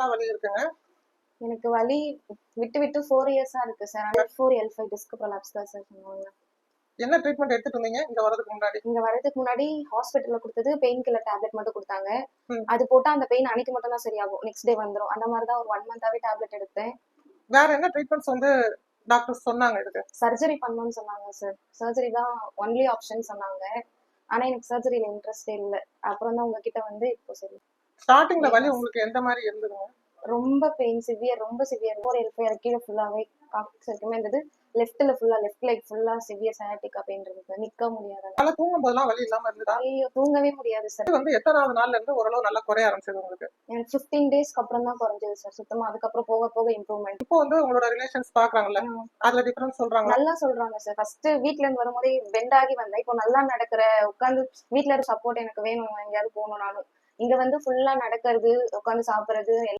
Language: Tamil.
வருஷமா வலி இருக்குங்க? எனக்கு வலி விட்டு விட்டு 4 இயர்ஸா இருக்கு sir. L4, L5 disk prolapse தான் சார் சொன்னாங்க. என்ன ட்ரீட்மெண்ட் எடுத்துட்டு இருந்தீங்க இங்க வரதுக்கு முன்னாடி? இங்க வரதுக்கு முன்னாடி ஹாஸ்பிட்டல்ல குடுத்தது பெயின் கில்லர் டேப்லெட் மட்டும் குடுத்தாங்க. ம். அது போட்டா அந்த பெயின் அன்னைக்கு மட்டும் தான் சரியாகும். நெக்ஸ்ட் டே வந்துரும். அந்த மாதிரி தான் ஒரு 1 மந்தாவே டேப்லெட் எடுத்தேன். வேற என்ன ட்ரீட்மெண்ட்ஸ் வந்து டாக்டர் சொன்னாங்க இதுக்கு? சர்ஜரி பண்ணணும்னு சொன்னாங்க சார். சர்ஜரி தான் ஒன்லி ஆப்ஷன் சொன்னாங்க. ஆனா எனக்கு சர்ஜரியில இன்ட்ரெஸ்டே இல்ல. அப்புறம் தான் உங்ககிட்ட வந்து இப்போ சரி. ஸ்டார்டிங்ல வலி உங்களுக்கு எந்த மாதிரி இருந்ததுங்க? ரொம்ப பெயின் சிவியர், ரொம்ப சிவியர். L4, L5 கீழ ஃபுல்லாவே காக்ஸ் வரைக்குமே இருந்தது. லெஃப்ட் லெக் ஃபுல்லா சிவியர் சயாட்டிக்கா பெயின் இருந்தது. நிக்க முடியாது. நல்லா தூங்கும் போதெல்லாம் வலி இல்லாம இருந்ததா? ஐயோ! தூங்கவே முடியாது சார். இது வந்து எத்தனாவது நாள்ல இருந்து ஓரளவு நல்லா குறைய ஆரம்பிச்சது உங்களுக்கு? எனக்கு 15 டேஸ்க்கு அப்புறம் தான் குறைஞ்சது சார். சுத்தமா அதுக்கப்புறம் போக போக இம்ப்ரூவ்மெண்ட். இப்போ வந்து உங்களோட ரிலேஷன்ஸ் பாக்குறாங்கல்ல, அதுல டிஃபரன்ஸ் சொல்றாங்களா? நல்லா சொல்றாங்க சார். ஃபர்ஸ்ட் வீட்ல இருந்து வரும்போதே பெண்ட் ஆகி வந்தேன். இப்போ நல்லா நடக்கிற, உட்கார்ந்து வீட்ல இருக்க சப்போர்ட் எனக்கு வேணும். எங்கேயாவது போகணும்னாலும். இங்க வந்து ஃபுல்லா நடக்கிறது, உட்கார்ந்து சாப்பிடுறது